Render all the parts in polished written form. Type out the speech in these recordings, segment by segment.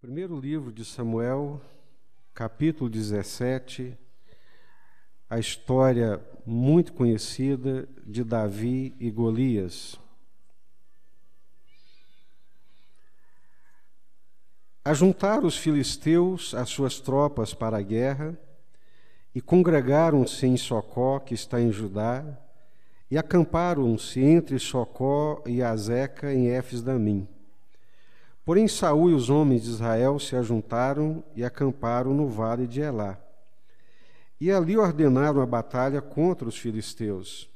Primeiro livro de Samuel, capítulo 17, a história muito conhecida de Davi e Golias. Ajuntaram os filisteus as suas tropas para a guerra e congregaram-se em Socó, que está em Judá, e acamparam-se entre Socó e Azeca em Éfes-Damim. Porém, Saul e os homens de Israel se ajuntaram e acamparam no vale de Elá. E ali ordenaram a batalha contra os filisteus.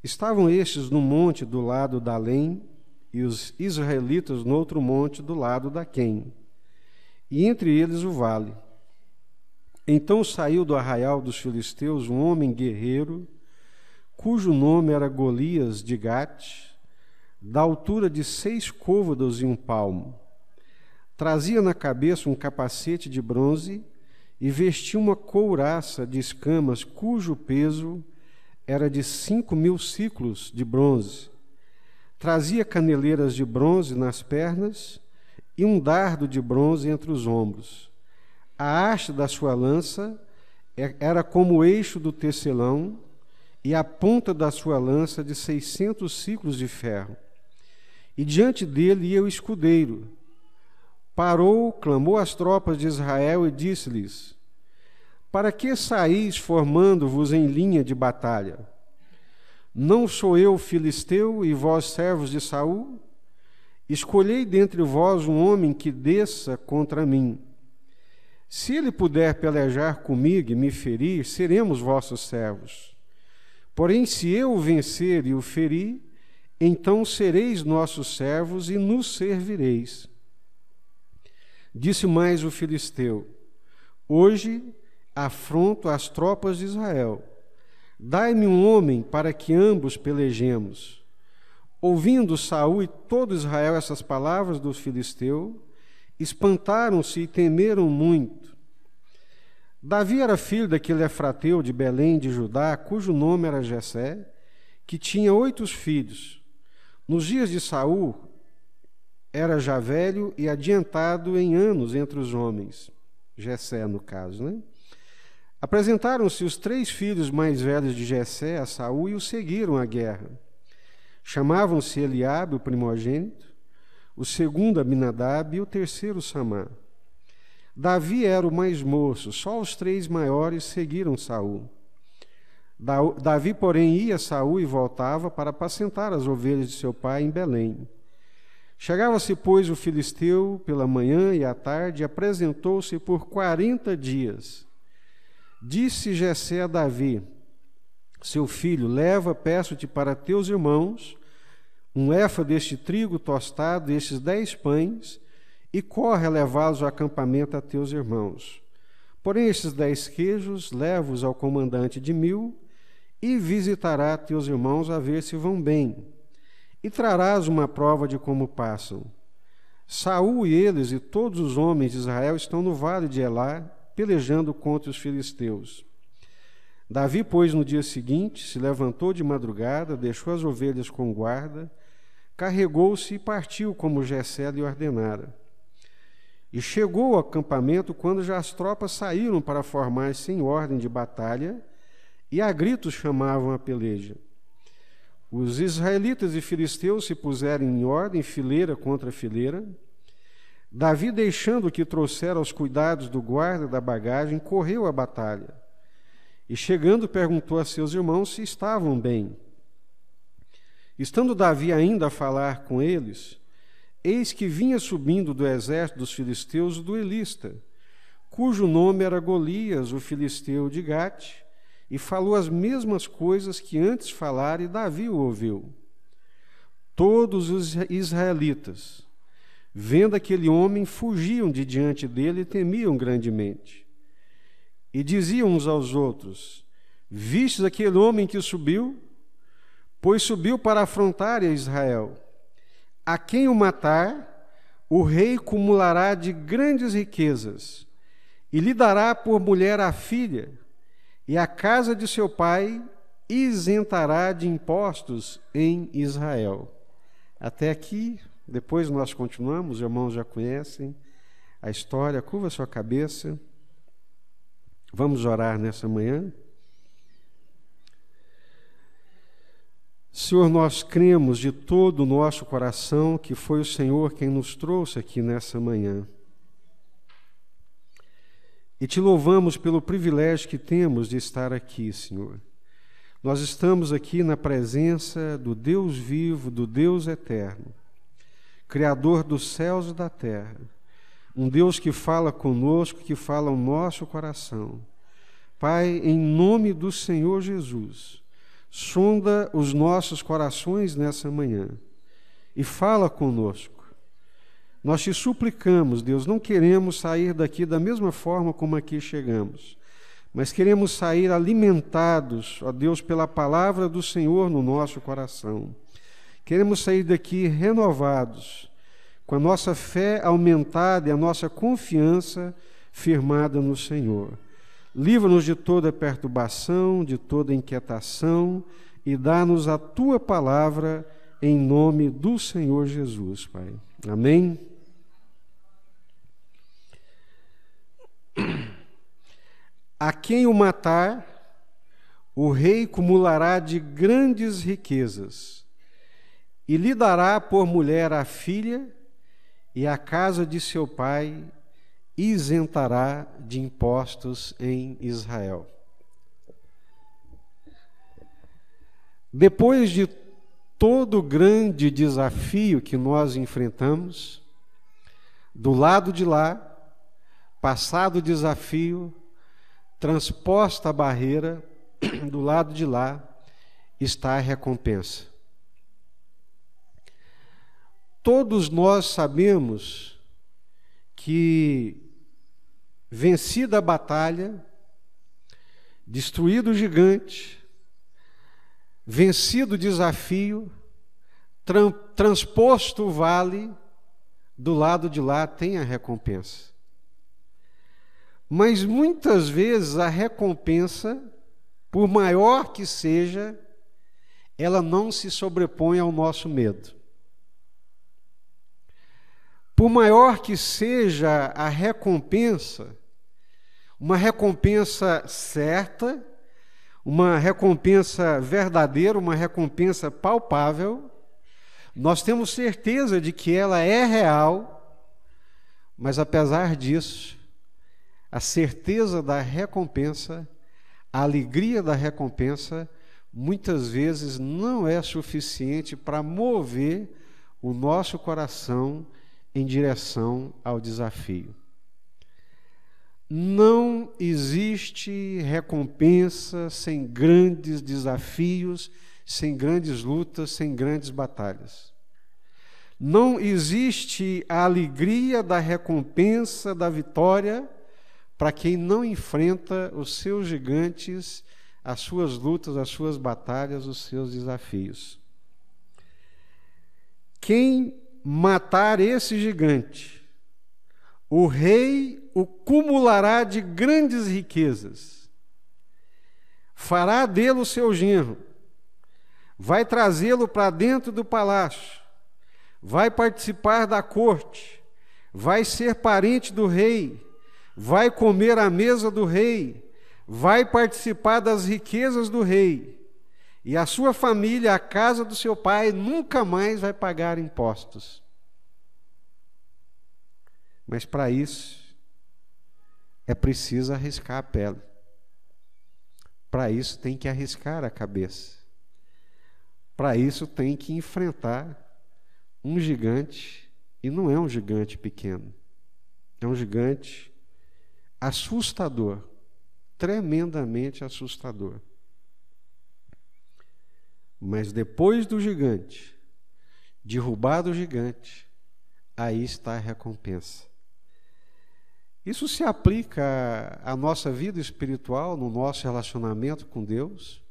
Estavam estes no monte do lado da Além, e os israelitas no outro monte do lado da Quém, e entre eles o vale. Então saiu do arraial dos filisteus um homem guerreiro, cujo nome era Golias de Gate, da altura de 6 côvados e 1 palmo. Trazia na cabeça um capacete de bronze e vestia uma couraça de escamas, cujo peso era de 5.000 siclos de bronze. Trazia caneleiras de bronze nas pernas e um dardo de bronze entre os ombros. A haste da sua lança era como o eixo do tecelão, e a ponta da sua lança de 600 siclos de ferro. E diante dele ia o escudeiro. Parou, clamou às tropas de Israel e disse-lhes: para que saís formando-vos em linha de batalha? Não sou eu filisteu e vós servos de Saul? Escolhei dentre vós um homem que desça contra mim. Se ele puder pelejar comigo e me ferir, seremos vossos servos. Porém, se eu o vencer e o ferir, então sereis nossos servos e nos servireis. Disse mais o filisteu: hoje afronto as tropas de Israel. Dai-me um homem para que ambos pelejemos. Ouvindo Saul e todo Israel essas palavras do filisteu, espantaram-se e temeram muito. Davi era filho daquele efrateu de Belém de Judá, cujo nome era Jessé, que tinha 8 filhos. Nos dias de Saul, era já velho e adiantado em anos entre os homens. Jessé, no caso, né? Apresentaram-se os 3 filhos mais velhos de Jessé a Saul e o seguiram à guerra. Chamavam-se Eliabe, o primogênito, o segundo Abinadab e o terceiro Samá. Davi era o mais moço, só os 3 maiores seguiram Saul. Davi, porém, ia a Saul e voltava para apacentar as ovelhas de seu pai em Belém. Chegava-se, pois, o filisteu pela manhã e à tarde e apresentou-se por 40 dias. Disse Jessé a Davi: seu filho, leva, peço-te, para teus irmãos, um éfa deste trigo tostado, estes 10 pães, e corre a levá-los ao acampamento a teus irmãos. Porém, estes 10 queijos, leva-os ao comandante de 1000, e visitará teus irmãos a ver se vão bem, e trarás uma prova de como passam. Saul e eles e todos os homens de Israel estão no vale de Elá, pelejando contra os filisteus. Davi, pois, no dia seguinte, se levantou de madrugada, deixou as ovelhas com guarda, carregou-se e partiu como Jessé lhe ordenara. E chegou ao acampamento quando já as tropas saíram para formar-se em ordem de batalha, e a gritos chamavam a peleja. Os israelitas e filisteus se puseram em ordem, fileira contra fileira. Davi, deixando o que trouxera aos cuidados do guarda da bagagem, correu à batalha. E chegando, perguntou a seus irmãos se estavam bem. Estando Davi ainda a falar com eles, eis que vinha subindo do exército dos filisteus o duelista, cujo nome era Golias, o filisteu de Gate, e falou as mesmas coisas que antes falara, e Davi o ouviu. Todos os israelitas, vendo aquele homem, fugiam de diante dele e temiam grandemente. E diziam uns aos outros: vistes aquele homem que subiu? Pois subiu para afrontar a Israel. A quem o matar, o rei cumulará de grandes riquezas, e lhe dará por mulher a filha, e a casa de seu pai isentará de impostos em Israel. Até aqui, depois nós continuamos, os irmãos já conhecem a história. Curva sua cabeça. Vamos orar nessa manhã. Senhor, nós cremos de todo o nosso coração que foi o Senhor quem nos trouxe aqui nessa manhã. E te louvamos pelo privilégio que temos de estar aqui, Senhor. Nós estamos aqui na presença do Deus vivo, do Deus eterno, Criador dos céus e da terra, um Deus que fala conosco, que fala ao nosso coração. Pai, em nome do Senhor Jesus, sonda os nossos corações nessa manhã e fala conosco. Nós te suplicamos, Deus, não queremos sair daqui da mesma forma como aqui chegamos, mas queremos sair alimentados, ó Deus, pela palavra do Senhor no nosso coração. Queremos sair daqui renovados, com a nossa fé aumentada e a nossa confiança firmada no Senhor. Livra-nos de toda perturbação, de toda inquietação e dá-nos a Tua palavra em nome do Senhor Jesus, Pai. Amém? A quem o matar, o rei cumulará de grandes riquezas e lhe dará por mulher a filha, e a casa de seu pai isentará de impostos em Israel. Depois de todo o grande desafio que nós enfrentamos, do lado de lá, passado o desafio, transposta a barreira, do lado de lá está a recompensa. Todos nós sabemos que, vencida a batalha, destruído o gigante, vencido o desafio, transposto o vale, do lado de lá tem a recompensa. Mas muitas vezes a recompensa, por maior que seja, ela não se sobrepõe ao nosso medo. Por maior que seja a recompensa, uma recompensa certa, uma recompensa verdadeira, uma recompensa palpável, nós temos certeza de que ela é real, mas apesar disso, a certeza da recompensa, a alegria da recompensa, muitas vezes não é suficiente para mover o nosso coração em direção ao desafio. Não existe recompensa sem grandes desafios, sem grandes lutas, sem grandes batalhas. Não existe a alegria da recompensa, da vitória, para quem não enfrenta os seus gigantes, as suas lutas, as suas batalhas, os seus desafios. Quem matar esse gigante, o rei o cumulará de grandes riquezas, fará dele o seu genro, vai trazê-lo para dentro do palácio, vai participar da corte, vai ser parente do rei, vai comer à mesa do rei, vai participar das riquezas do rei, e a sua família, a casa do seu pai, nunca mais vai pagar impostos. Mas para isso, é preciso arriscar a pele. Para isso tem que arriscar a cabeça. Para isso tem que enfrentar um gigante, e não é um gigante pequeno, é um gigante assustador, tremendamente assustador. Mas depois do gigante, derrubado o gigante, aí está a recompensa. Isso se aplica à nossa vida espiritual, no nosso relacionamento com Deus.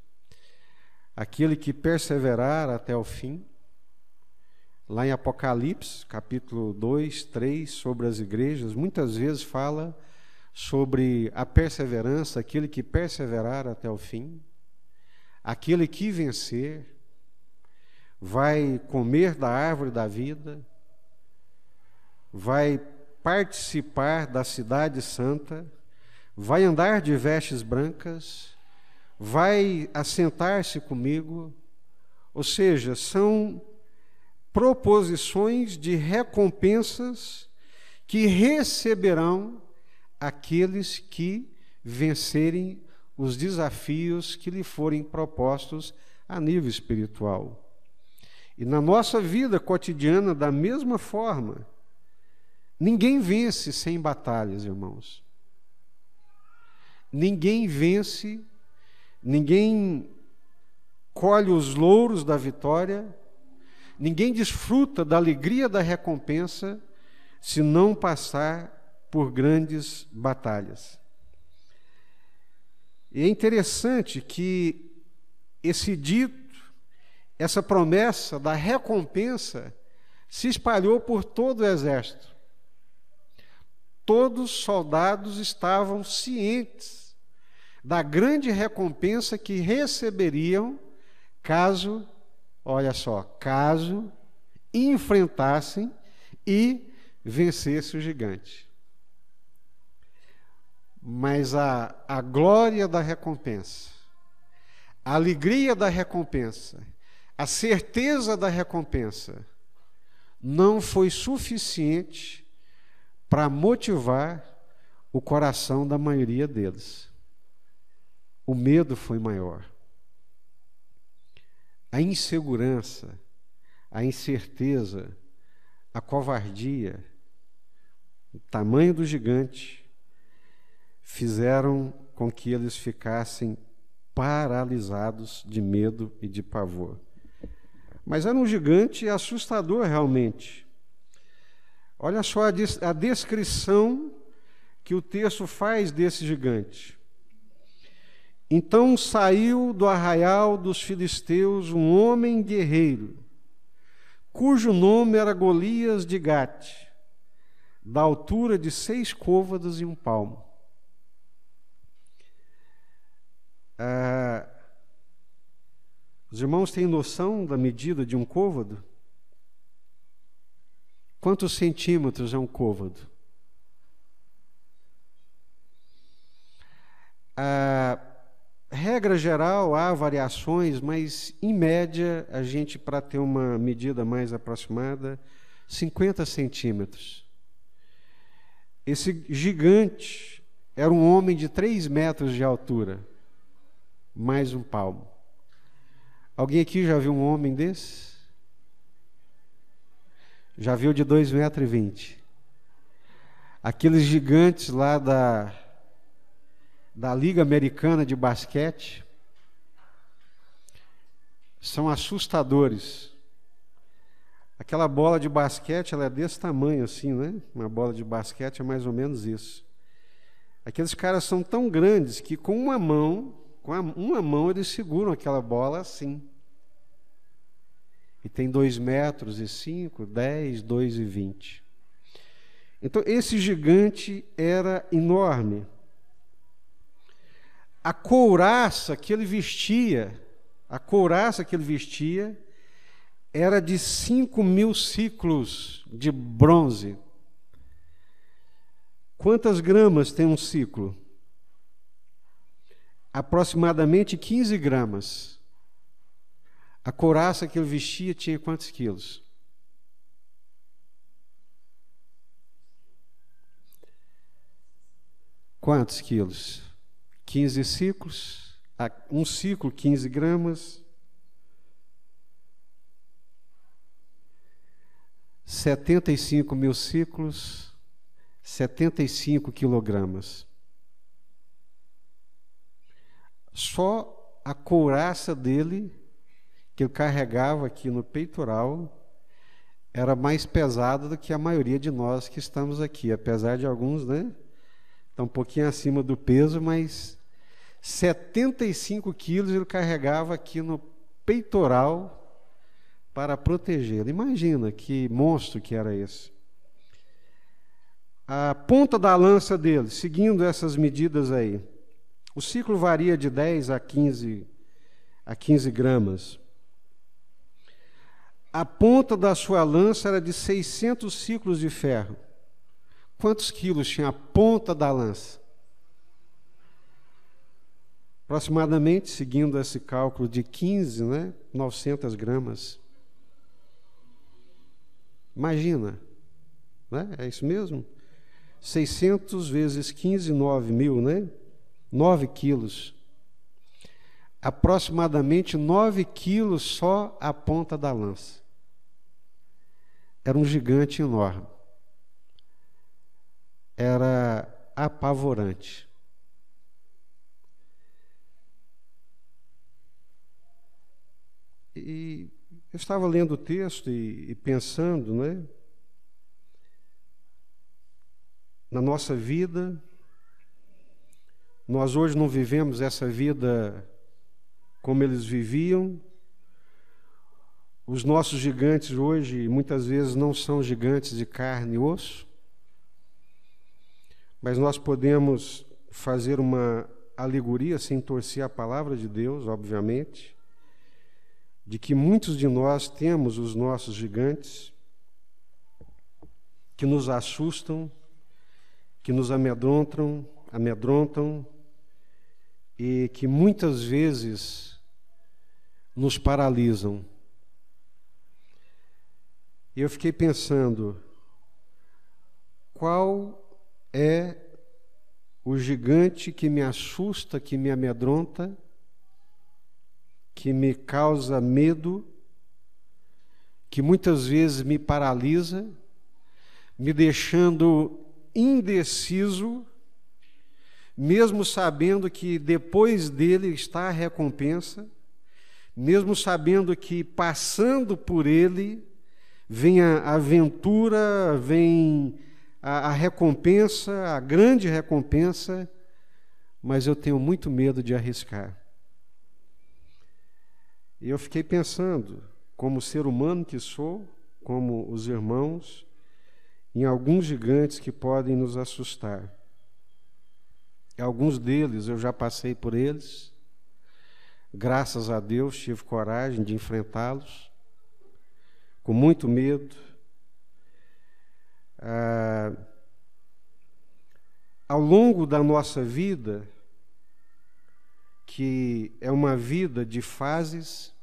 Aquele que perseverar até o fim. Lá em Apocalipse, capítulo 2, 3, sobre as igrejas, muitas vezes fala sobre a perseverança, aquele que perseverar até o fim. Aquele que vencer vai comer da árvore da vida, vai participar da cidade santa, vai andar de vestes brancas, vai assentar-se comigo. Ou seja, são proposições de recompensas que receberão aqueles que vencerem os desafios que lhe forem propostos a nível espiritual. E na nossa vida cotidiana, da mesma forma, ninguém vence sem batalhas, irmãos. Ninguém vence, ninguém colhe os louros da vitória, ninguém desfruta da alegria da recompensa se não passar por grandes batalhas. E é interessante que esse dito, essa promessa da recompensa se espalhou por todo o exército. Todos os soldados estavam cientes da grande recompensa que receberiam caso, olha só, caso enfrentassem e vencessem o gigante. Mas a glória da recompensa, a alegria da recompensa, a certeza da recompensa não foi suficiente para motivar o coração da maioria deles. O medo foi maior. A insegurança, a incerteza, a covardia, o tamanho do gigante, fizeram com que eles ficassem paralisados de medo e de pavor. Mas era um gigante assustador realmente. Olha só a descrição que o texto faz desse gigante. Então saiu do arraial dos filisteus um homem guerreiro, cujo nome era Golias de Gate, da altura de 6 côvados e 1 palmo. Os irmãos têm noção da medida de um côvado? Quantos centímetros é um côvado? Regra geral, há variações, mas em média, a gente, para ter uma medida mais aproximada, 50 centímetros. Esse gigante era um homem de 3 metros de altura, mais 1 palmo. Alguém aqui já viu um homem desse? Já viu de 2,20 metros? Aqueles gigantes lá da Liga Americana de Basquete são assustadores. Aquela bola de basquete, ela é desse tamanho assim, né? Uma bola de basquete é mais ou menos isso. Aqueles caras são tão grandes que com uma mão eles seguram aquela bola assim. E tem 2,5 metros, 10, 2,20. Então, esse gigante era enorme. A couraça que ele vestia era de 5.000 ciclos de bronze. Quantas gramas tem um ciclo? Aproximadamente 15 gramas. A couraça que ele vestia tinha quantos quilos? Quantos quilos? 15 ciclos, um ciclo, 15 gramas. 75.000 ciclos, 75 quilogramas. Só a couraça dele, que ele carregava aqui no peitoral, era mais pesada do que a maioria de nós que estamos aqui, apesar de alguns, né, estão um pouquinho acima do peso, mas 75 quilos ele carregava aqui no peitoral para protegê-lo. Imagina que monstro que era esse. A ponta da lança dele, seguindo essas medidas aí, o ciclo varia de 10 a 15 gramas. A ponta da sua lança era de 600 ciclos de ferro, Quantos quilos tinha a ponta da lança? Aproximadamente, seguindo esse cálculo de 15, 900 gramas. Imagina, né? É isso mesmo? 600 vezes 15, 9.000, né? 9 quilos. Aproximadamente 9 quilos só a ponta da lança. Era um gigante enorme. Era apavorante. E eu estava lendo o texto e pensando, na nossa vida. Nós hoje não vivemos essa vida como eles viviam. Os nossos gigantes hoje, muitas vezes, não são gigantes de carne e osso, mas nós podemos fazer uma alegoria, sem torcer a palavra de Deus, obviamente, de que muitos de nós temos os nossos gigantes que nos assustam, que nos amedrontam e que muitas vezes nos paralisam. E eu fiquei pensando, qual é o gigante que me assusta, que me amedronta, que me causa medo, que muitas vezes me paralisa, me deixando indeciso, mesmo sabendo que depois dele está a recompensa, mesmo sabendo que passando por ele vem a aventura, vem a recompensa, a grande recompensa, mas eu tenho muito medo de arriscar. E eu fiquei pensando, como ser humano que sou, como os irmãos, em alguns gigantes que podem nos assustar. E alguns deles eu já passei por eles, graças a Deus tive coragem de enfrentá-los, com muito medo. Ao longo da nossa vida, que é uma vida de fases,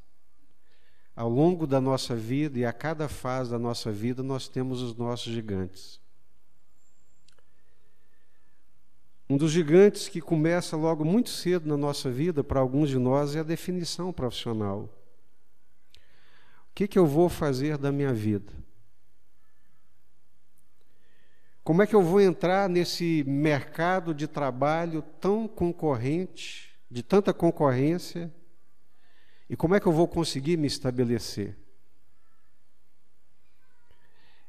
ao longo da nossa vida e a cada fase da nossa vida nós temos os nossos gigantes. Um dos gigantes que começa logo muito cedo na nossa vida, para alguns de nós, é a definição profissional. O que eu vou fazer da minha vida? Como é que eu vou entrar nesse mercado de trabalho tão concorrente, de tanta concorrência, e como é que eu vou conseguir me estabelecer?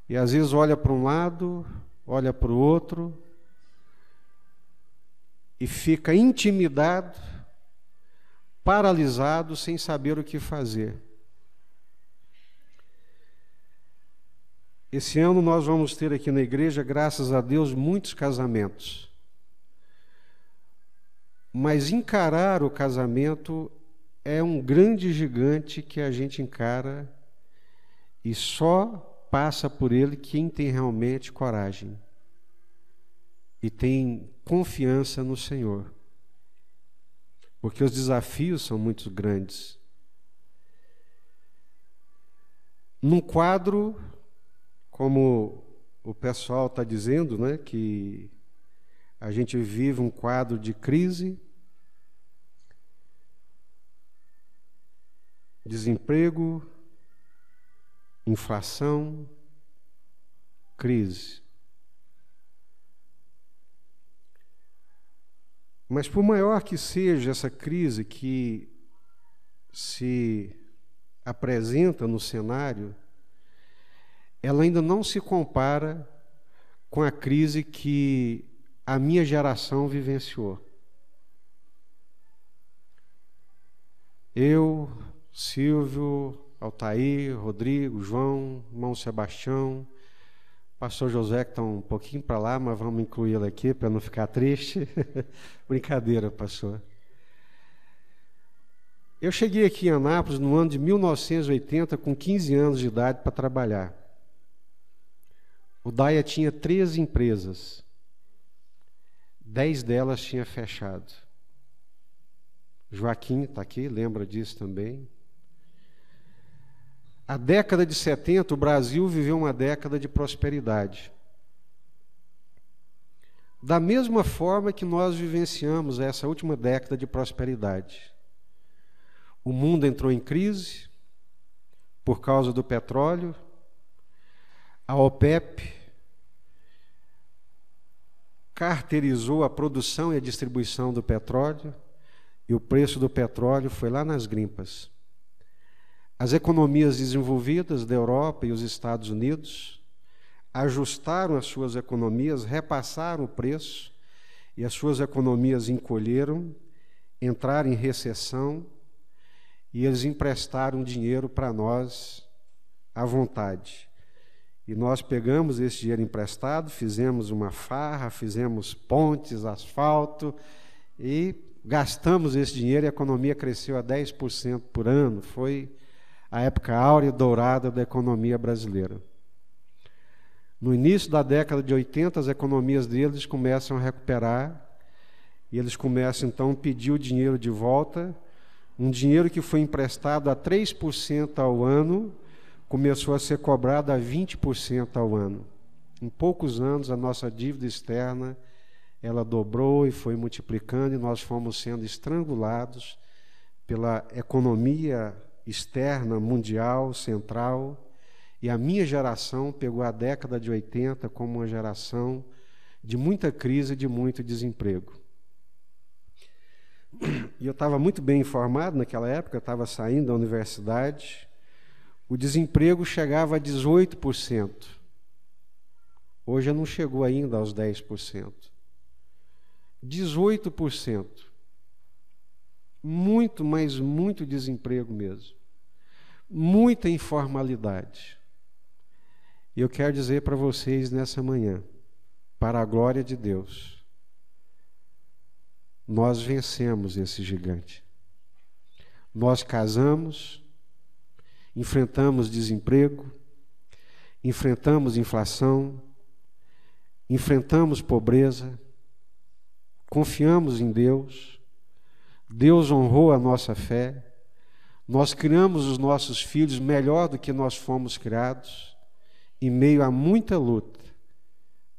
E às vezes olha para um lado, olha para o outro, e fica intimidado, paralisado, sem saber o que fazer. Esse ano nós vamos ter aqui na igreja, graças a Deus, muitos casamentos. Mas encarar o casamento é um grande gigante que a gente encara e só passa por ele quem tem realmente coragem e tem confiança no Senhor. Porque os desafios são muito grandes. Num quadro, como o pessoal está dizendo, que a gente vive um quadro de crise, desemprego, inflação, crise. Mas por maior que seja essa crise que se apresenta no cenário, ela ainda não se compara com a crise que a minha geração vivenciou. Eu, Silvio, Altair, Rodrigo, João, irmão Sebastião, pastor José, que está um pouquinho para lá, mas vamos incluí-lo aqui para não ficar triste. Brincadeira, pastor. Eu cheguei aqui em Anápolis no ano de 1980, com 15 anos de idade, para trabalhar. O Daia tinha 13 empresas, 10 delas tinha fechado. Joaquim está aqui, lembra disso também. A década de 70, o Brasil viveu uma década de prosperidade. Da mesma forma que nós vivenciamos essa última década de prosperidade. O mundo entrou em crise por causa do petróleo. A OPEP carteirizou a produção e a distribuição do petróleo e o preço do petróleo foi lá nas grimpas. As economias desenvolvidas da Europa e os Estados Unidos ajustaram as suas economias, repassaram o preço e as suas economias encolheram, entraram em recessão e eles emprestaram dinheiro para nós à vontade. E nós pegamos esse dinheiro emprestado, fizemos uma farra, fizemos pontes, asfalto e gastamos esse dinheiro e a economia cresceu a 10% por ano. Foi a época áurea e dourada da economia brasileira. No início da década de 80, as economias deles começam a recuperar e eles começam, então, a pedir o dinheiro de volta. Um dinheiro que foi emprestado a 3% ao ano, começou a ser cobrado a 20% ao ano. Em poucos anos, a nossa dívida externa, ela dobrou e foi multiplicando, e nós fomos sendo estrangulados pela economia externa, mundial, central, e a minha geração pegou a década de 80 como uma geração de muita crise e de muito desemprego. E eu estava muito bem informado naquela época, eu estava saindo da universidade, o desemprego chegava a 18%. Hoje não chegou ainda aos 10%. 18%. Muito, mas muito desemprego mesmo. Muita informalidade. E eu quero dizer para vocês nessa manhã, para a glória de Deus, nós vencemos esse gigante. Nós casamos, enfrentamos desemprego, enfrentamos inflação, enfrentamos pobreza, confiamos em Deus, Deus honrou a nossa fé, nós criamos os nossos filhos melhor do que nós fomos criados, em meio a muita luta,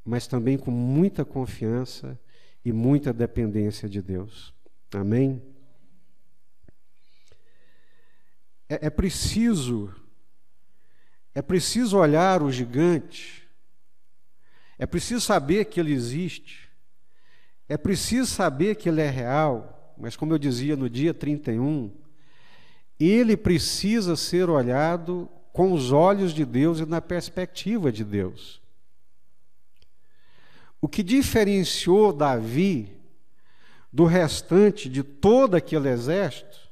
mas também com muita confiança e muita dependência de Deus. Amém? É preciso olhar o gigante, é preciso saber que ele existe, é preciso saber que ele é real, mas como eu dizia no dia 31, ele precisa ser olhado com os olhos de Deus e na perspectiva de Deus. O que diferenciou Davi do restante de todo aquele exército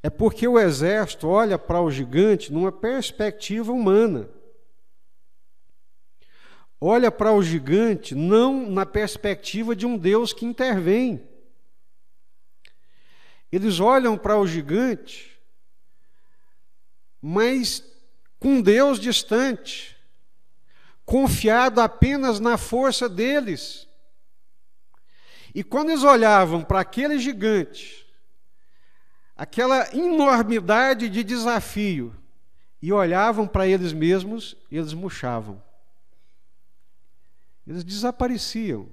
é porque o exército olha para o gigante numa perspectiva humana. Olha para o gigante não na perspectiva de um Deus que intervém. Eles olham para o gigante, mas com Deus distante, confiado apenas na força deles. E quando eles olhavam para aquele gigante, aquela enormidade de desafio, e olhavam para eles mesmos, eles murchavam. Eles desapareciam.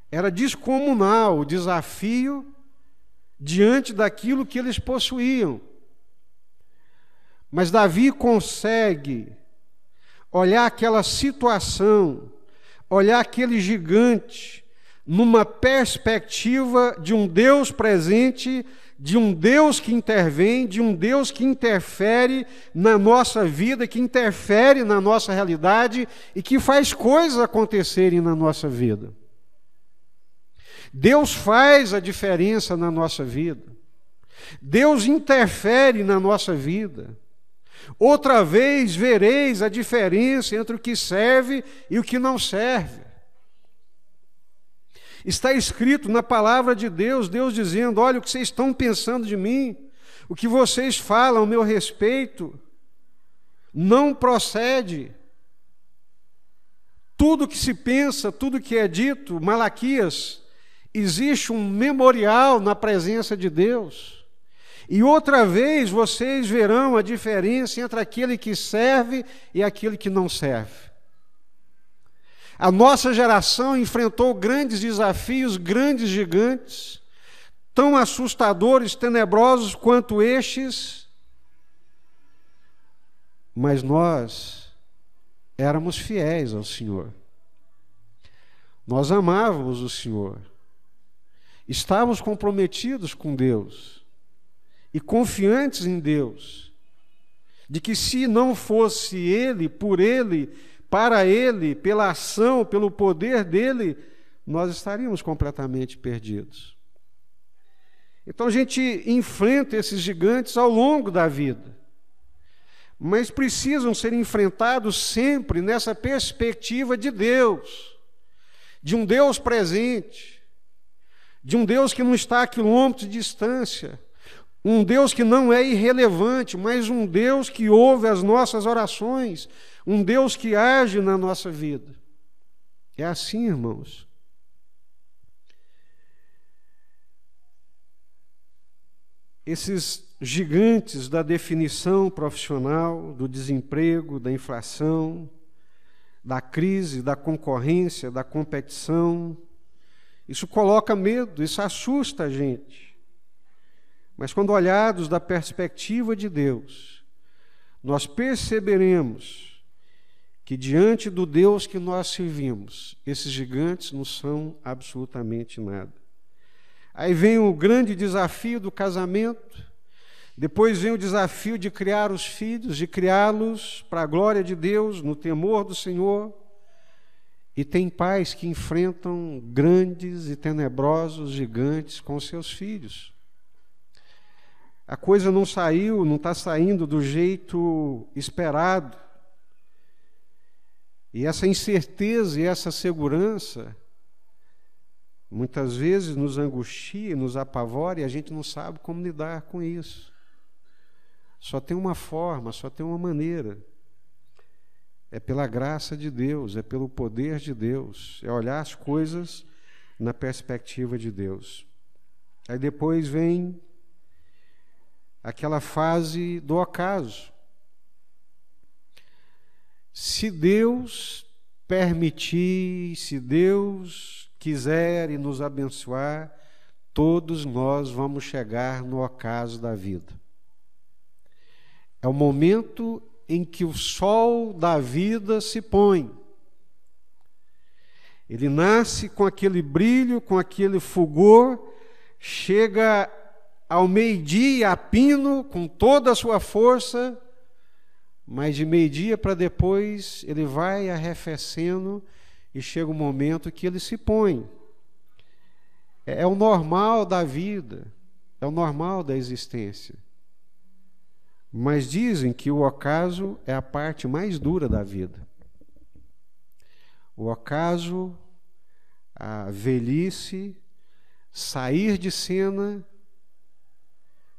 Era descomunal o desafio diante daquilo que eles possuíam. Mas Davi consegue olhar aquela situação, olhar aquele gigante, numa perspectiva de um Deus presente, de um Deus que intervém, de um Deus que interfere na nossa vida, que interfere na nossa realidade e que faz coisas acontecerem na nossa vida. Deus faz a diferença na nossa vida. Deus interfere na nossa vida. Outra vez vereis a diferença entre o que serve e o que não serve. Está escrito na palavra de Deus, Deus dizendo, olha o que vocês estão pensando de mim, o que vocês falam ao meu respeito, não procede. Tudo que se pensa, tudo que é dito, Malaquias, existe um memorial na presença de Deus. E outra vez vocês verão a diferença entre aquele que serve e aquele que não serve. A nossa geração enfrentou grandes desafios, grandes gigantes, tão assustadores, tenebrosos quanto estes, mas nós éramos fiéis ao Senhor. Nós amávamos o Senhor. Estávamos comprometidos com Deus e confiantes em Deus, de que se não fosse Ele, por Ele, para Ele, pela ação, pelo poder dEle, nós estaríamos completamente perdidos. Então a gente enfrenta esses gigantes ao longo da vida, mas precisam ser enfrentados sempre nessa perspectiva de Deus, de um Deus presente, de um Deus que não está a quilômetros de distância, um Deus que não é irrelevante, mas um Deus que ouve as nossas orações, um Deus que age na nossa vida. É assim, irmãos. Esses gigantes da definição profissional, do desemprego, da inflação, da crise, da concorrência, da competição, isso coloca medo, isso assusta a gente. Mas quando olhados da perspectiva de Deus, nós perceberemos que diante do Deus que nós servimos, esses gigantes não são absolutamente nada. Aí vem o grande desafio do casamento, depois vem o desafio de criar os filhos, de criá-los para a glória de Deus, no temor do Senhor. E tem pais que enfrentam grandes e tenebrosos gigantes com seus filhos. A coisa não saiu, não está saindo do jeito esperado. E essa incerteza e essa segurança, muitas vezes nos angustia, nos apavora, e a gente não sabe como lidar com isso. Só tem uma forma, só tem uma maneira. É pela graça de Deus, é pelo poder de Deus, é olhar as coisas na perspectiva de Deus. Aí depois vem aquela fase do acaso. Se Deus permitir, se Deus quiser e nos abençoar, todos nós vamos chegar no ocaso da vida. É o momento em que o sol da vida se põe. Ele nasce com aquele brilho, com aquele fulgor, chega ao meio-dia a pino, com toda a sua força, mas de meio-dia para depois ele vai arrefecendo e chega um momento que ele se põe. É o normal da vida, é o normal da existência. Mas dizem que o ocaso é a parte mais dura da vida. O ocaso, a velhice, sair de cena,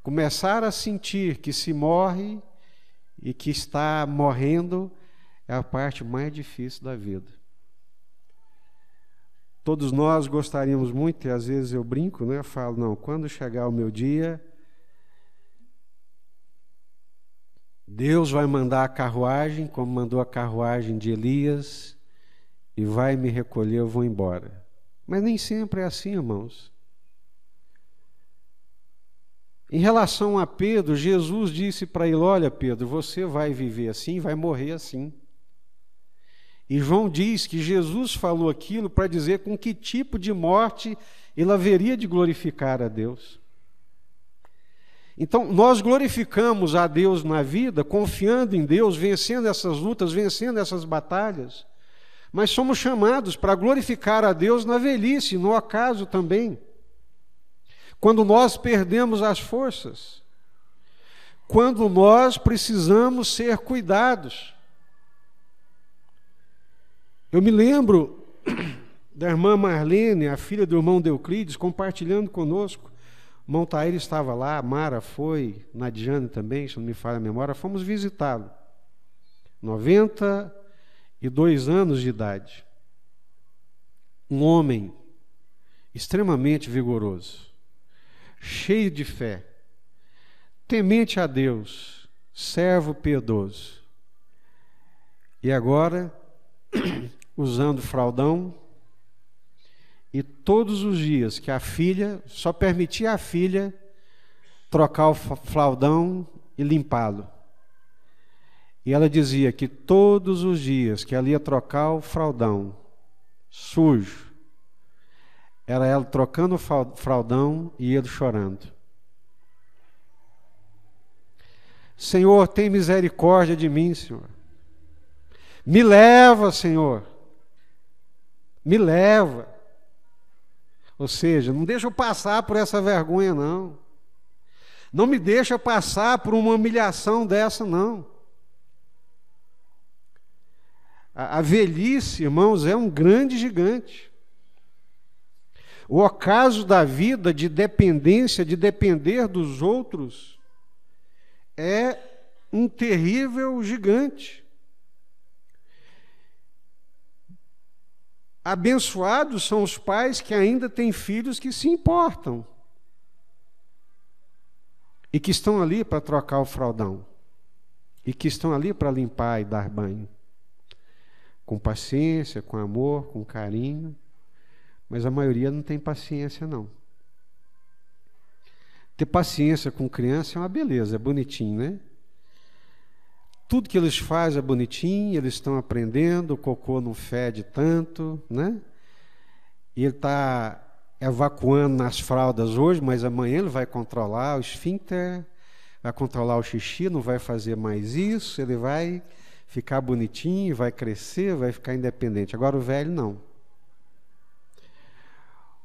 começar a sentir que se morre e que está morrendo, é a parte mais difícil da vida. Todos nós gostaríamos muito, e às vezes eu brinco, né? Eu falo, não, quando chegar o meu dia, Deus vai mandar a carruagem, como mandou a carruagem de Elias, e vai me recolher, eu vou embora. Mas nem sempre é assim, irmãos. Em relação a Pedro, Jesus disse para ele, olha Pedro, você vai viver assim, vai morrer assim. E João diz que Jesus falou aquilo para dizer com que tipo de morte ele haveria de glorificar a Deus. Então, nós glorificamos a Deus na vida, confiando em Deus, vencendo essas lutas, vencendo essas batalhas, mas somos chamados para glorificar a Deus na velhice, no ocaso também. Quando nós perdemos as forças, quando nós precisamos ser cuidados. Eu me lembro da irmã Marlene, a filha do irmão Deuclides, compartilhando conosco. O irmão Taíra estava lá, a Mara foi, Nadiane também, se não me falha a memória, fomos visitá-lo. 92 anos de idade. Um homem extremamente vigoroso, cheio de fé, temente a Deus, servo piedoso. E agora, usando fraldão, e todos os dias que a filha, só permitia a filha trocar o fraldão e limpá-lo. E ela dizia que todos os dias que ela ia trocar o fraldão sujo, era ela trocando o fraldão e ele chorando. Senhor, tem misericórdia de mim, Senhor. Me leva, Senhor. Me leva. Ou seja, não deixa eu passar por essa vergonha, não. Não me deixa passar por uma humilhação dessa, não. A velhice, irmãos, é um grande gigante. O ocaso da vida de dependência, de depender dos outros, é um terrível gigante. Abençoados são os pais que ainda têm filhos que se importam e que estão ali para trocar o fraldão e que estão ali para limpar e dar banho, com paciência, com amor, com carinho, mas a maioria não tem paciência, não. Ter paciência com criança é uma beleza, é bonitinho, né? Tudo que eles fazem é bonitinho, eles estão aprendendo, o cocô não fede tanto, né? E ele está evacuando nas fraldas hoje, mas amanhã ele vai controlar o esfíncter, vai controlar o xixi, não vai fazer mais isso, ele vai ficar bonitinho, vai crescer, vai ficar independente. Agora o velho não.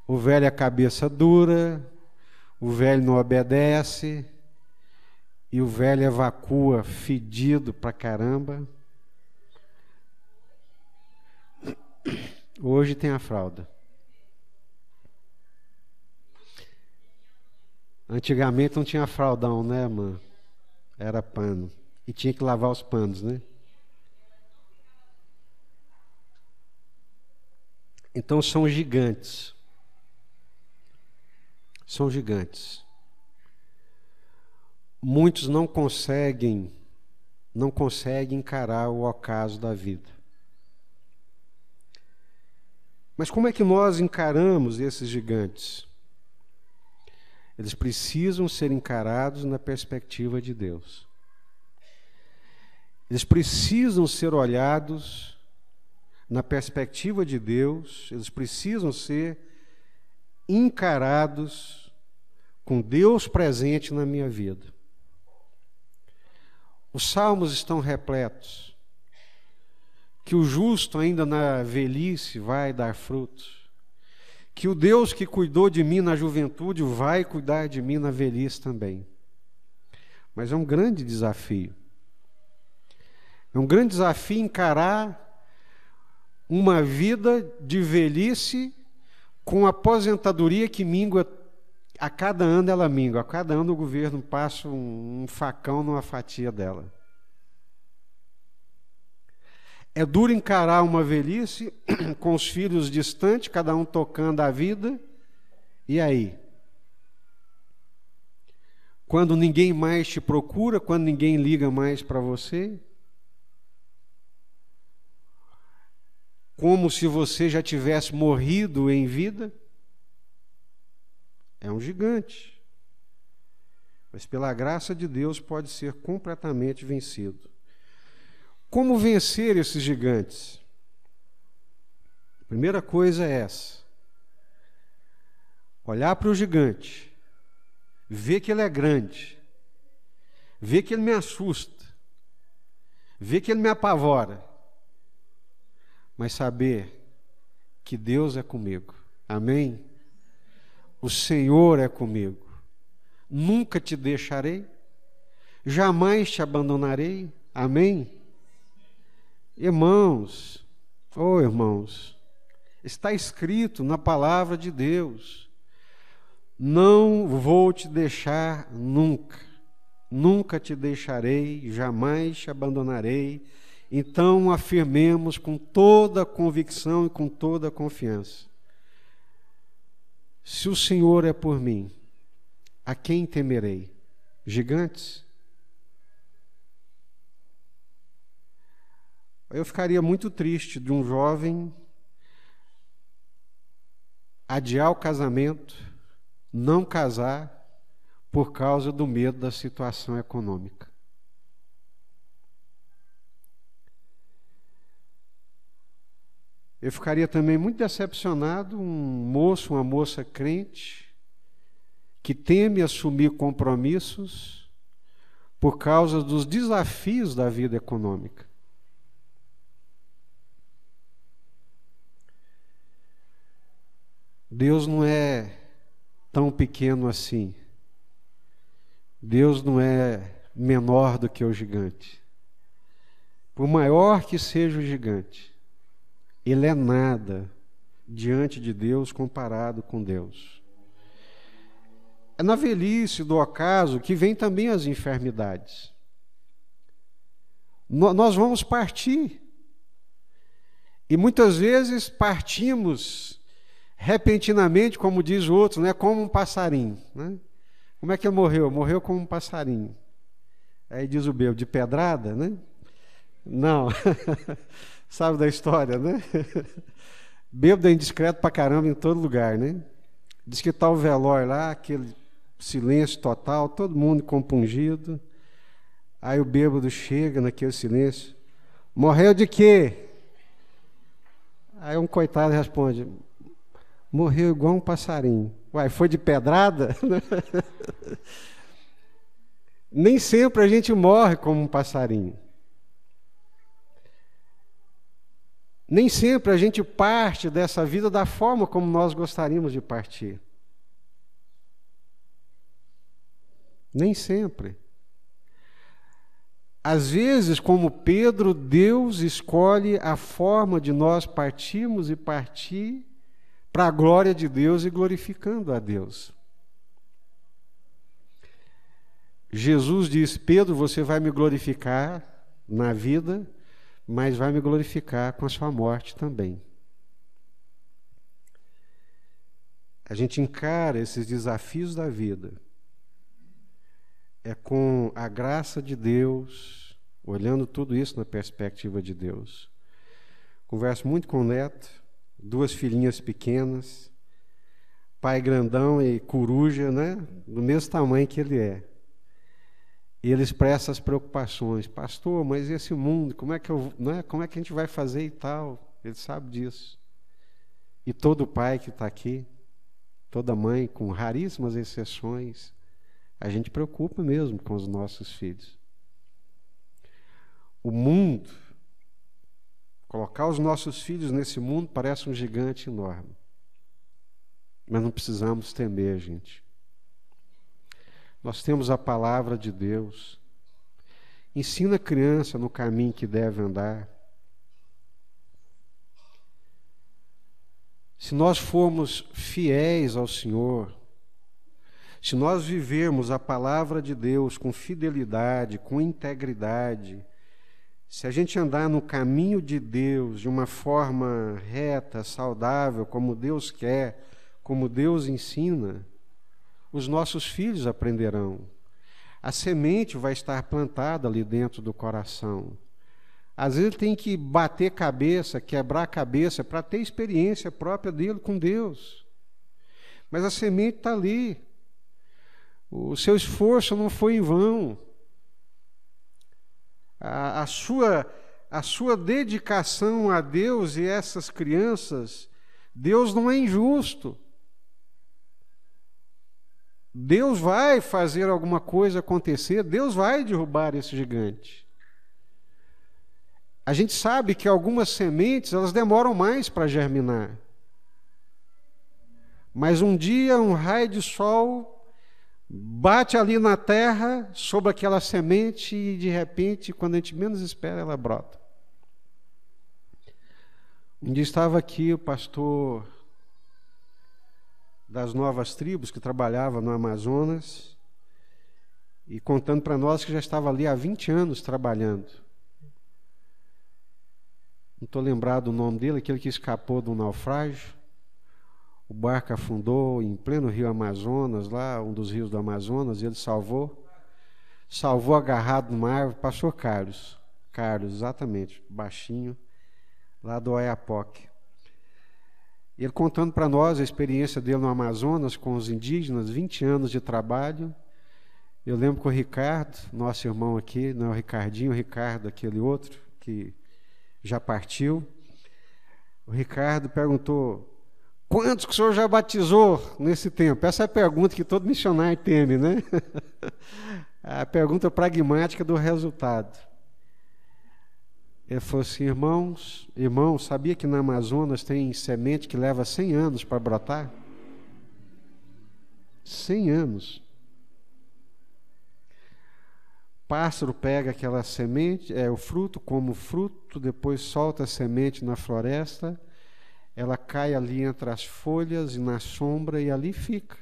O velho é cabeça dura, o velho não obedece, e o velho evacua fedido pra caramba. Hoje tem a fralda. Antigamente não tinha fraldão, né, mano? Era pano. E tinha que lavar os panos, né? Então são gigantes. São gigantes. Muitos não conseguem encarar o ocaso da vida. Mas como é que nós encaramos esses gigantes? Eles precisam ser encarados na perspectiva de Deus. Eles precisam ser olhados na perspectiva de Deus, eles precisam ser encarados com Deus presente na minha vida. Os salmos estão repletos que o justo ainda na velhice vai dar frutos, que o Deus que cuidou de mim na juventude vai cuidar de mim na velhice também. Mas é um grande desafio. É um grande desafio encarar uma vida de velhice com aposentadoria que mingua, a cada ano ela mingua, a cada ano o governo passa um facão numa fatia dela. É duro encarar uma velhice com os filhos distantes, cada um tocando a vida, e aí? Quando ninguém mais te procura, quando ninguém liga mais para você, como se você já tivesse morrido em vida, é um gigante. Mas pela graça de Deus pode ser completamente vencido. Como vencer esses gigantes? A primeira coisa é essa. Olhar para o gigante, ver que ele é grande, ver que ele me assusta, ver que ele me apavora, mas saber que Deus é comigo. Amém? O Senhor é comigo. Nunca te deixarei, jamais te abandonarei. Amém? Irmãos, irmãos, está escrito na palavra de Deus: não vou te deixar nunca, nunca te deixarei, jamais te abandonarei Então afirmemos com toda a convicção e com toda a confiança: se o Senhor é por mim, a quem temerei? Gigantes? Eu ficaria muito triste de um jovem adiar o casamento, não casar, por causa do medo da situação econômica. Eu ficaria também muito decepcionado um moço, uma moça crente, que teme assumir compromissos por causa dos desafios da vida econômica. Deus não é tão pequeno assim. Deus não é menor do que o gigante. Por maior que seja o gigante, ele é nada diante de Deus comparado com Deus. É na velhice do ocaso que vem também as enfermidades. Nós vamos partir. E muitas vezes partimos repentinamente, como diz o outro, né, como um passarinho. Né? Como é que ele morreu? Morreu como um passarinho. Aí diz o bêbado, de pedrada, né? Não. Sabe da história, né? Bêbado é indiscreto pra caramba em todo lugar, né? Diz que está o velório lá, aquele silêncio total, todo mundo compungido. Aí o bêbado chega naquele silêncio. Morreu de quê? Aí um coitado responde: morreu igual um passarinho. Uai, foi de pedrada? Nem sempre a gente morre como um passarinho. Nem sempre a gente parte dessa vida da forma como nós gostaríamos de partir. Nem sempre. Às vezes, como Pedro, Deus escolhe a forma de nós partirmos e partir para a glória de Deus e glorificando a Deus. Jesus disse: Pedro, você vai me glorificar na vida, mas vai me glorificar com a sua morte também. A gente encara esses desafios da vida com a graça de Deus, olhando tudo isso na perspectiva de Deus. Converso muito com o neto, 2 filhinhas pequenas, pai grandão e coruja, né? Do mesmo tamanho que ele é. E ele expressa as preocupações. Pastor, mas esse mundo, como é que a gente vai fazer e tal? Ele sabe disso. E todo pai que está aqui, toda mãe, com raríssimas exceções, a gente preocupa mesmo com os nossos filhos. O mundo, colocar os nossos filhos nesse mundo parece um gigante enorme. Mas não precisamos temer, gente. Nós temos a palavra de Deus. Ensina a criança no caminho que deve andar. Se nós formos fiéis ao Senhor, se nós vivermos a palavra de Deus com fidelidade, com integridade, se a gente andar no caminho de Deus de uma forma reta, saudável, como Deus quer, como Deus ensina, os nossos filhos aprenderão. A semente vai estar plantada ali dentro do coração. Às vezes ele tem que bater cabeça, quebrar a cabeça para ter experiência própria dele com Deus. Mas a semente está ali. O seu esforço não foi em vão. A sua dedicação a Deus e essas crianças, Deus não é injusto. Deus vai fazer alguma coisa acontecer, Deus vai derrubar esse gigante. A gente sabe que algumas sementes, elas demoram mais para germinar. Mas um dia, um raio de sol bate ali na terra, sobre aquela semente, e de repente, quando a gente menos espera, ela brota. Um dia estava aqui o pastor das Novas Tribos, que trabalhava no Amazonas, e contando para nós que já estava ali há 20 anos trabalhando. não estou lembrado do nome dele, aquele que escapou do naufrágio. O barco afundou em pleno rio Amazonas, lá, um dos rios do Amazonas, e ele salvou agarrado numa árvore, pastor Carlos, exatamente, baixinho, lá do Oiapoque. Ele contando para nós a experiência dele no Amazonas com os indígenas, 20 anos de trabalho. Eu lembro que o Ricardo, nosso irmão aqui, não é o Ricardinho, o Ricardo, aquele outro, que já partiu. O Ricardo perguntou: quantos que o senhor já batizou nesse tempo? Essa é a pergunta que todo missionário teme, né? A pergunta pragmática do resultado. Ele falou assim: irmãos, sabia que na Amazonas tem semente que leva 100 anos para brotar? 100 anos. Pássaro pega aquela semente, o fruto, come o fruto, depois solta a semente na floresta, ela cai ali entre as folhas e na sombra e ali fica.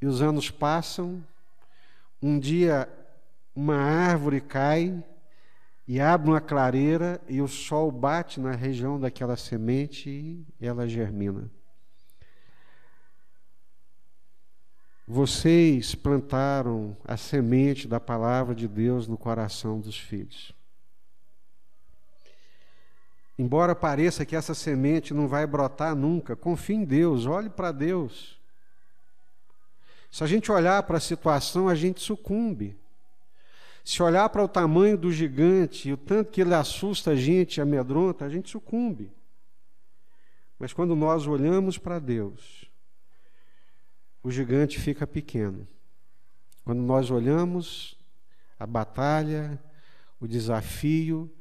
E os anos passam, um dia uma árvore cai e abre uma clareira e o sol bate na região daquela semente e ela germina. Vocês plantaram a semente da palavra de Deus no coração dos filhos. Embora pareça que essa semente não vai brotar nunca, confie em Deus, olhe para Deus. Se a gente olhar para a situação, a gente sucumbe. Se olhar para o tamanho do gigante e o tanto que ele assusta a gente, amedronta, a gente sucumbe. Mas quando nós olhamos para Deus, o gigante fica pequeno. Quando nós olhamos a batalha, o desafio,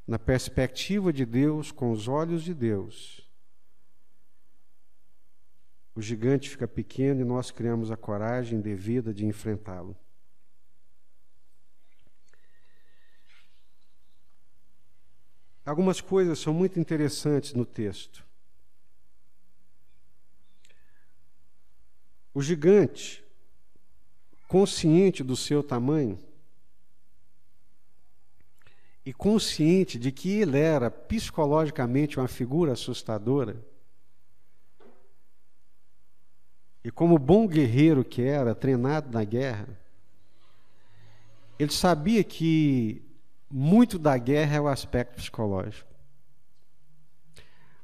na perspectiva de Deus, com os olhos de Deus, o gigante fica pequeno e nós criamos a coragem devida de enfrentá-lo. Algumas coisas são muito interessantes no texto. O gigante, consciente do seu tamanho e consciente de que ele era psicologicamente uma figura assustadora, e como bom guerreiro que era, treinado na guerra, ele sabia que muito da guerra é o aspecto psicológico.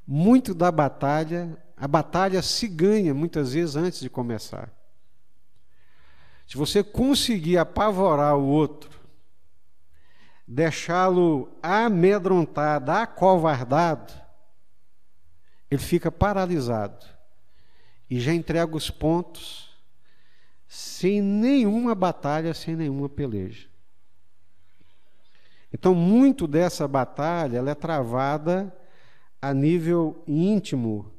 Muito da batalha, a batalha se ganha muitas vezes antes de começar. Se você conseguir apavorar o outro, deixá-lo amedrontado, acovardado, ele fica paralisado e já entrega os pontos sem nenhuma batalha, sem nenhuma peleja. Então, muito dessa batalha ela é travada a nível íntimo,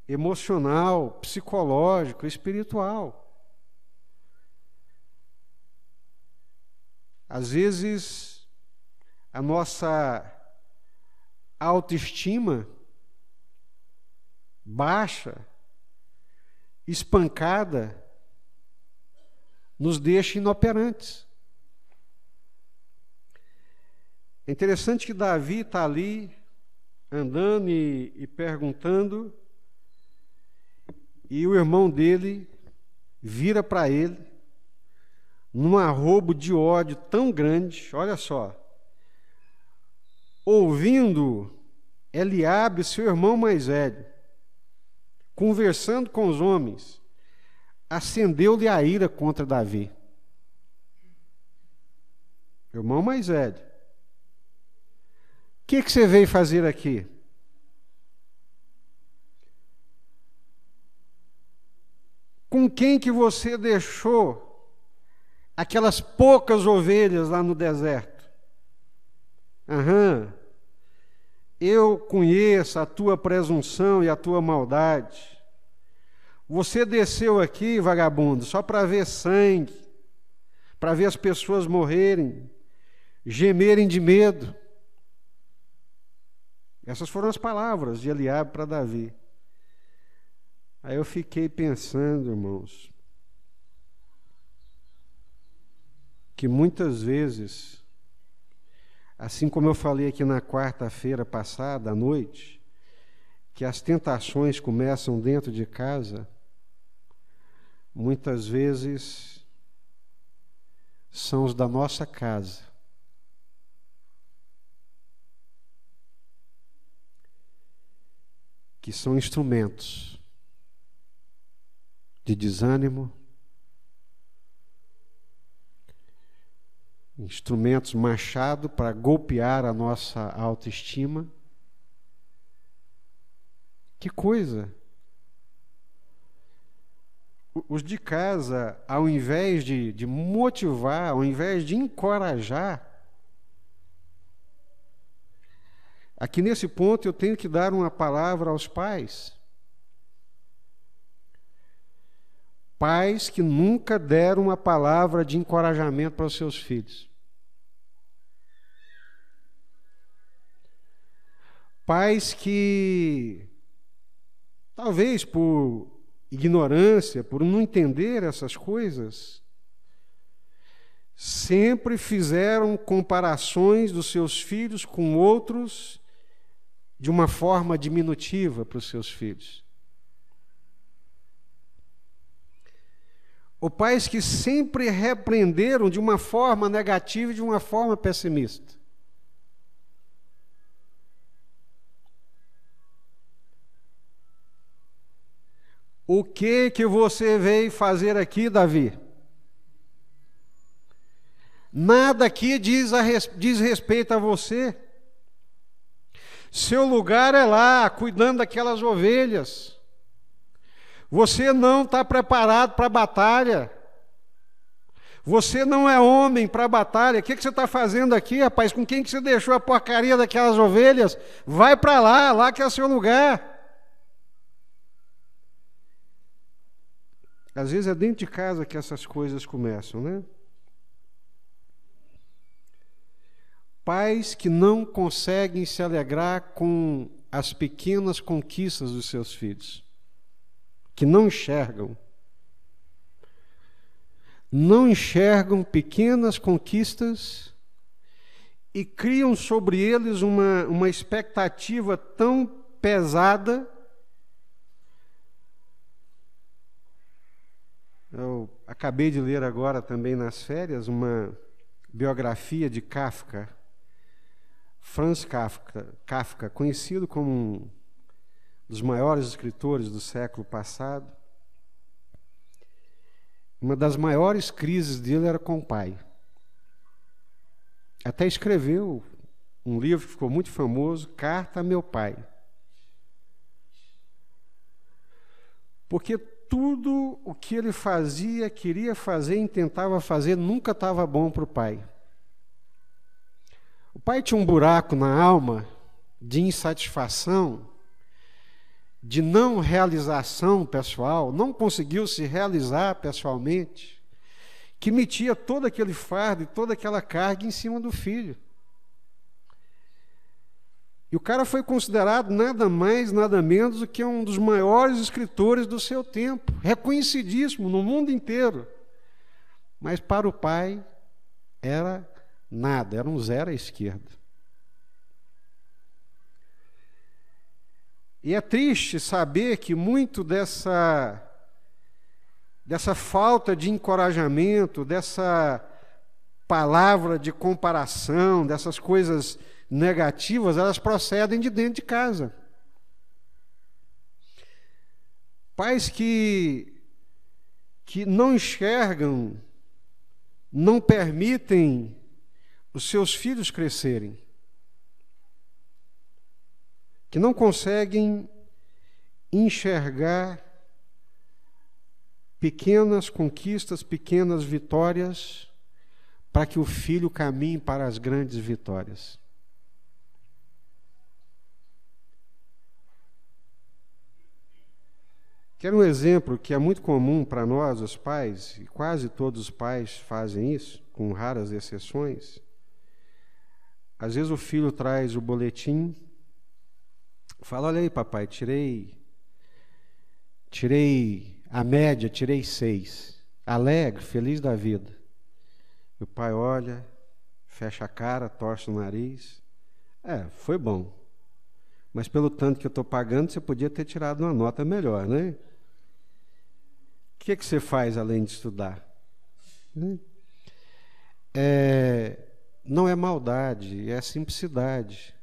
emocional, psicológico, espiritual. Às vezes, a nossa autoestima baixa, espancada, nos deixa inoperantes. É interessante que Davi está ali, andando e perguntando, e o irmão dele vira para ele, num arrobo de ódio tão grande, olha só, ouvindo Eliabe, seu irmão mais velho, conversando com os homens, acendeu-lhe a ira contra Davi. Irmão mais velho. O que você veio fazer aqui? Com quem que você deixou aquelas poucas ovelhas lá no deserto? Eu conheço a tua presunção e a tua maldade. Você desceu aqui, vagabundo, só para ver sangue, para ver as pessoas morrerem, gemerem de medo. Essas foram as palavras de Eliabe para Davi. Aí eu fiquei pensando, irmãos, que muitas vezes Assim como eu falei aqui na quarta-feira passada, à noite, que as tentações começam dentro de casa, muitas vezes são os da nossa casa. Que são instrumentos de desânimo, instrumentos machado para golpear a nossa autoestima. Que coisa! Os de casa, ao invés de motivar, ao invés de encorajar, aqui nesse ponto eu tenho que dar uma palavra aos pais. Pais que nunca deram uma palavra de encorajamento para os seus filhos. Pais que, talvez por ignorância, por não entender essas coisas, sempre fizeram comparações dos seus filhos com outros de uma forma diminutiva para os seus filhos. Ou pais que sempre repreenderam de uma forma negativa e de uma forma pessimista. O que você veio fazer aqui, Davi? Nada aqui diz respeito a você. Seu lugar é lá, cuidando daquelas ovelhas. Você não está preparado para a batalha. Você não é homem para a batalha. O que você está fazendo aqui, rapaz? Com quem que você deixou a porcaria daquelas ovelhas? Vai para lá, lá que é o seu lugar. Às vezes é dentro de casa que essas coisas começam, né? Pais que não conseguem se alegrar com as pequenas conquistas dos seus filhos, que não enxergam pequenas conquistas e criam sobre eles uma expectativa tão pesada. Eu acabei de ler agora também nas férias uma biografia de Kafka, Franz Kafka, conhecido como um dos maiores escritores do século passado. Uma das maiores crises dele era com o pai. Até escreveu um livro que ficou muito famoso, Carta a Meu Pai. Porque tudo o que ele fazia, queria fazer, intentava fazer, nunca estava bom para o pai. O pai tinha um buraco na alma de insatisfação, de não realização pessoal, não conseguiu se realizar pessoalmente, que metia todo aquele fardo e toda aquela carga em cima do filho. E o cara foi considerado nada mais, nada menos do que um dos maiores escritores do seu tempo, reconhecidíssimo no mundo inteiro. Mas para o pai era nada, era um zero à esquerda. E é triste saber que muito dessa falta de encorajamento, dessa palavra de comparação, dessas coisas negativas, elas procedem de dentro de casa. Pais que não enxergam, não permitem os seus filhos crescerem, que não conseguem enxergar pequenas conquistas, pequenas vitórias, para que o filho caminhe para as grandes vitórias. Quero um exemplo que é muito comum para nós, os pais, e quase todos os pais fazem isso, com raras exceções. Às vezes o filho traz o boletim, fala: olha aí, papai, tirei a média, tirei 6. Alegre, feliz da vida. E o pai olha, fecha a cara, torce o nariz. Foi bom. Mas pelo tanto que eu estou pagando, você podia ter tirado uma nota melhor, né? O que você faz além de estudar? Né? Não é maldade, é simplicidade.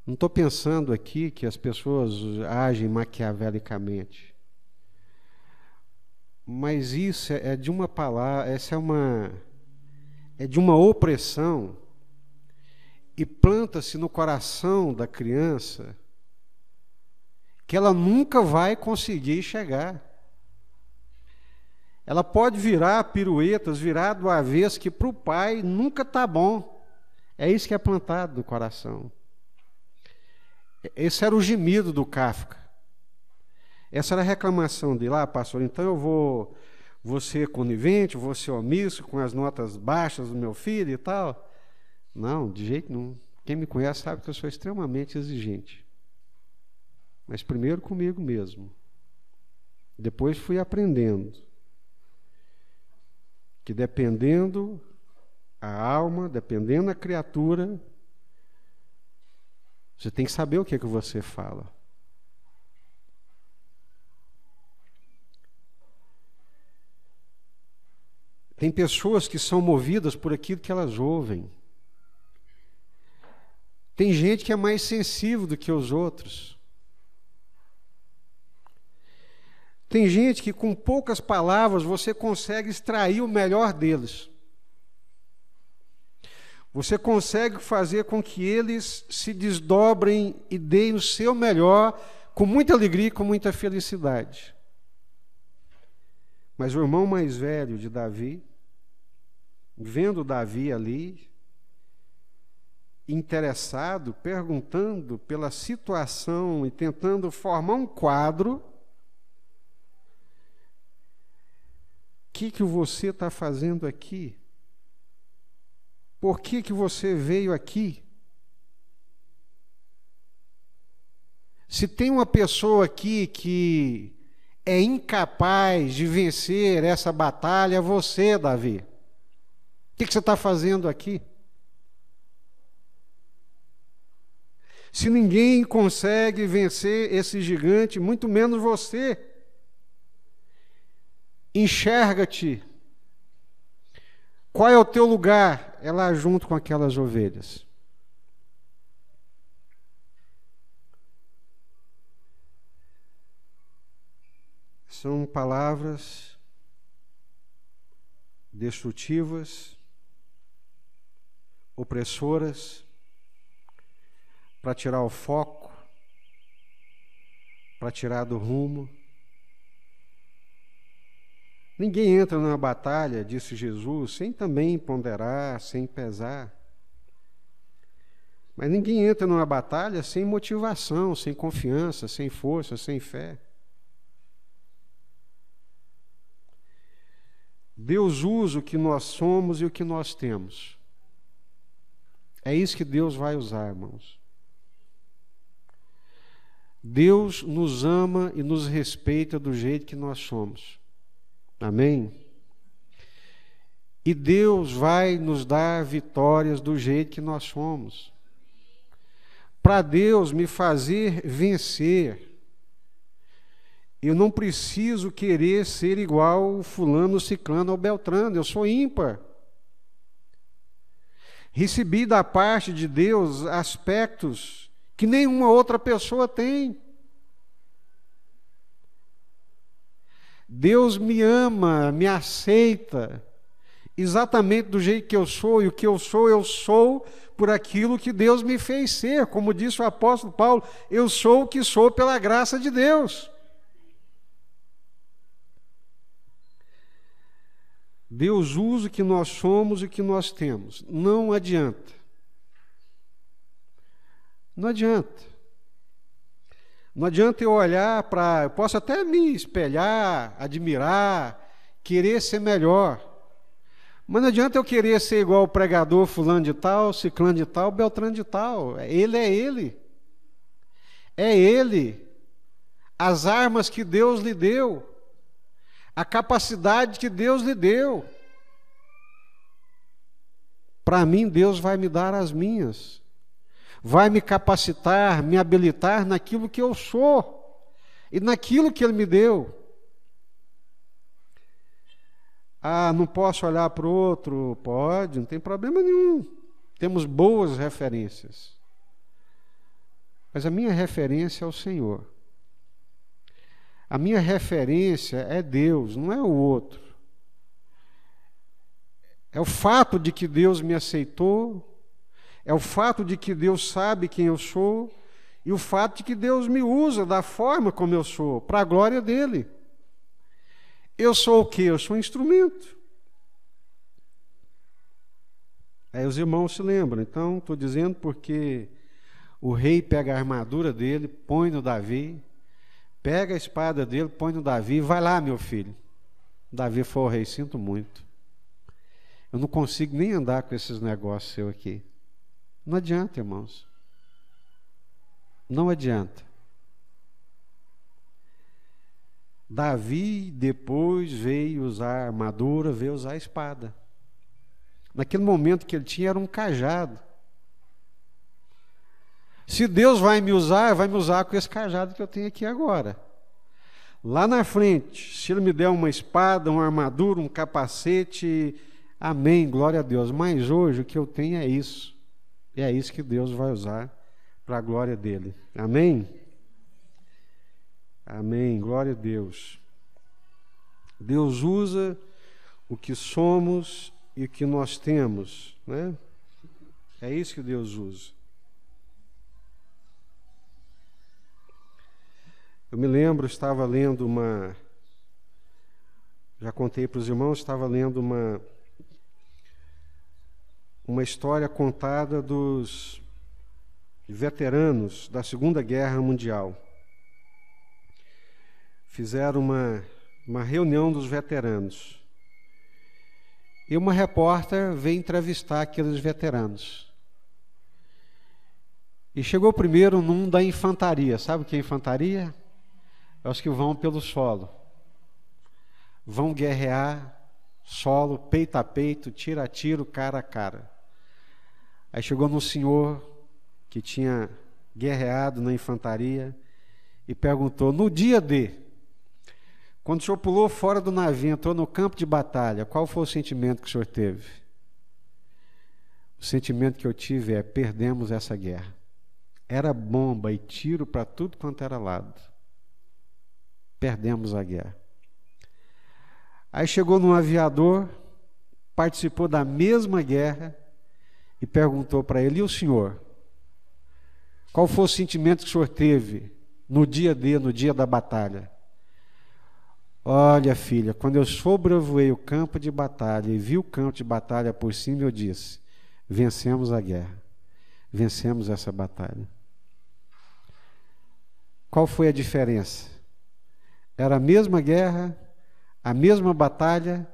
Não estou pensando aqui que as pessoas agem maquiavelicamente. Mas isso é de uma palavra, é de uma opressão, e planta-se no coração da criança que ela nunca vai conseguir chegar. Ela pode virar piruetas, virar do avesso, que para o pai nunca está bom. É isso que é plantado no coração. Esse era o gemido do Kafka. Essa era a reclamação dele. Pastor, então eu vou ser conivente, vou ser omisso com as notas baixas do meu filho e tal. Não, de jeito nenhum. Quem me conhece sabe que eu sou extremamente exigente. Mas primeiro comigo mesmo. Depois fui aprendendo que dependendo a alma, dependendo a criatura, você tem que saber o que é que você fala. Tem pessoas que são movidas por aquilo que elas ouvem. Tem gente que é mais sensível do que os outros. Tem gente que com poucas palavras você consegue extrair o melhor deles. Você consegue fazer com que eles se desdobrem e deem o seu melhor com muita alegria e com muita felicidade. Mas o irmão mais velho de Davi, vendo Davi ali, interessado, perguntando pela situação e tentando formar um quadro, o que você está fazendo aqui? Por que você veio aqui? Se tem uma pessoa aqui que é incapaz de vencer essa batalha, é você, Davi. O que você está fazendo aqui? Se ninguém consegue vencer esse gigante, muito menos você. Enxerga-te. Qual é o teu lugar? É lá junto com aquelas ovelhas. São palavras destrutivas, opressoras, para tirar o foco, para tirar do rumo. Ninguém entra numa batalha, disse Jesus, sem também ponderar, sem pesar. Mas ninguém entra numa batalha sem motivação, sem confiança, sem força, sem fé. Deus usa o que nós somos e o que nós temos. É isso que Deus vai usar, irmãos. Deus nos ama e nos respeita do jeito que nós somos. Amém? E Deus vai nos dar vitórias do jeito que nós somos. Para Deus me fazer vencer, eu não preciso querer ser igual fulano, ciclano ou beltrano, eu sou ímpar. Recebi da parte de Deus aspectos que nenhuma outra pessoa tem. Deus me ama, me aceita, exatamente do jeito que eu sou, e o que eu sou por aquilo que Deus me fez ser. Como disse o apóstolo Paulo, eu sou o que sou pela graça de Deus. Deus usa o que nós somos e o que nós temos. Não adianta. Não adianta. Não adianta eu olhar para... Eu posso até me espelhar, admirar, querer ser melhor. Mas não adianta eu querer ser igual o pregador fulano de tal, ciclano de tal, beltrano de tal. Ele é ele. É ele. As armas que Deus lhe deu. A capacidade que Deus lhe deu. para mim Deus vai me dar as minhas. Vai me capacitar, me habilitar naquilo que eu sou e naquilo que Ele me deu. Ah, não posso olhar para o outro? Pode, não tem problema nenhum. Temos boas referências. Mas a minha referência é o Senhor. A minha referência é Deus, não é o outro. É o fato de que Deus me aceitou, é o fato de que Deus sabe quem eu sou, e o fato de que Deus me usa da forma como eu sou, para a glória dEle. Eu sou o quê? Eu sou um instrumento. Aí os irmãos se lembram. Então, estou dizendo porque o rei pega a armadura dele, põe no Davi, pega a espada dele, põe no Davi, vai lá, meu filho. Davi foi o rei, sinto muito. Eu não consigo nem andar com esses negócios seus aqui. Não adianta, irmãos. Não adianta. Davi depois veio usar a armadura, veio usar a espada. Naquele momento que ele tinha era um cajado. Se Deus vai me usar com esse cajado que eu tenho aqui agora. Lá na frente, se Ele me der uma espada, uma armadura, um capacete, amém, glória a Deus. Mas hoje o que eu tenho é isso. E é isso que Deus vai usar para a glória dEle. Amém? Amém, glória a Deus. Deus usa o que somos e o que nós temos, né? É isso que Deus usa. Eu me lembro, estava lendo já contei para os irmãos, estava lendo uma história contada dos veteranos da Segunda Guerra Mundial. Fizeram uma reunião dos veteranos. E uma repórter veio entrevistar aqueles veteranos. E chegou primeiro num da infantaria. Sabe o que é infantaria? É os que vão pelo solo. Vão guerrear, solo, peito a peito, tiro a tiro, cara a cara. Aí chegou num senhor que tinha guerreado na infantaria e perguntou, no dia D, quando o senhor pulou fora do navio, entrou no campo de batalha, qual foi o sentimento que o senhor teve? O sentimento que eu tive é, perdemos essa guerra. Era bomba e tiro para tudo quanto era lado. Perdemos a guerra. Aí chegou num aviador, participou da mesma guerra e perguntou para ele, e o senhor? Qual foi o sentimento que o senhor teve no dia D, no dia da batalha? Olha, filha, quando eu sobrevoei o campo de batalha e vi o campo de batalha por cima, eu disse, vencemos a guerra, vencemos essa batalha. Qual foi a diferença? Era a mesma guerra, a mesma batalha,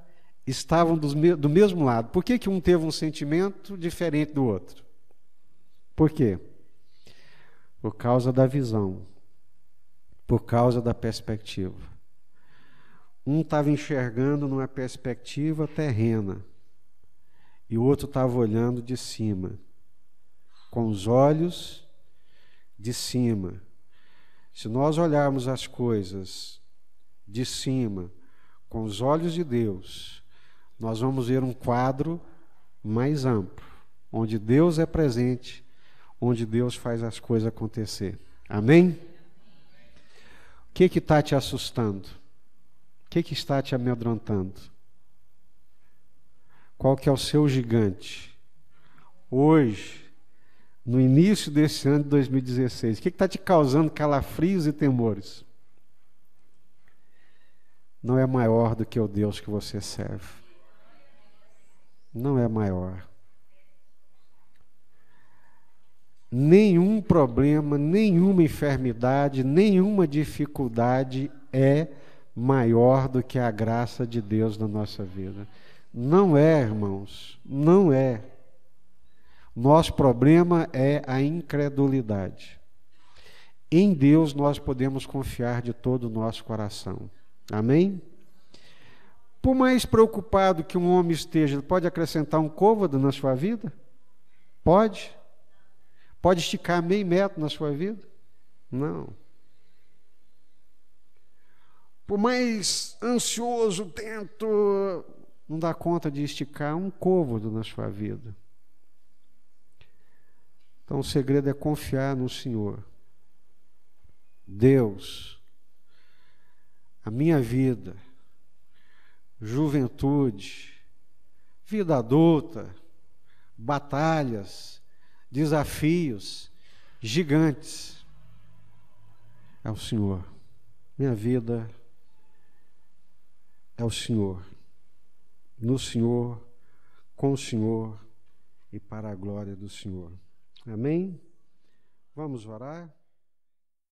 estavam do mesmo lado. Por que um teve um sentimento diferente do outro? Por quê? Por causa da visão, por causa da perspectiva. Um estava enxergando numa perspectiva terrena e o outro estava olhando de cima, com os olhos de cima. Se nós olharmos as coisas de cima, com os olhos de Deus, nós vamos ver um quadro mais amplo, onde Deus é presente, onde Deus faz as coisas acontecer. Amém? O que está te assustando? O que está te amedrontando? Qual que é o seu gigante? Hoje, no início desse ano de 2016, o que está te causando calafrios e temores? Não é maior do que o Deus que você serve. Não é maior. Nenhum problema, nenhuma enfermidade, nenhuma dificuldade é maior do que a graça de Deus na nossa vida. Não é, irmãos, não é. Nosso problema é a incredulidade. Em Deus nós podemos confiar de todo o nosso coração. Amém? Por mais preocupado que um homem esteja, ele pode acrescentar um côvado na sua vida? Pode? Pode esticar meio metro na sua vida? Não. Por mais ansioso tento, não dá conta de esticar um côvado na sua vida. Então o segredo é confiar no Senhor. Deus, a minha vida, juventude, vida adulta, batalhas, desafios gigantes, é o Senhor. Minha vida é o Senhor, no Senhor, com o Senhor e para a glória do Senhor. Amém? Vamos orar?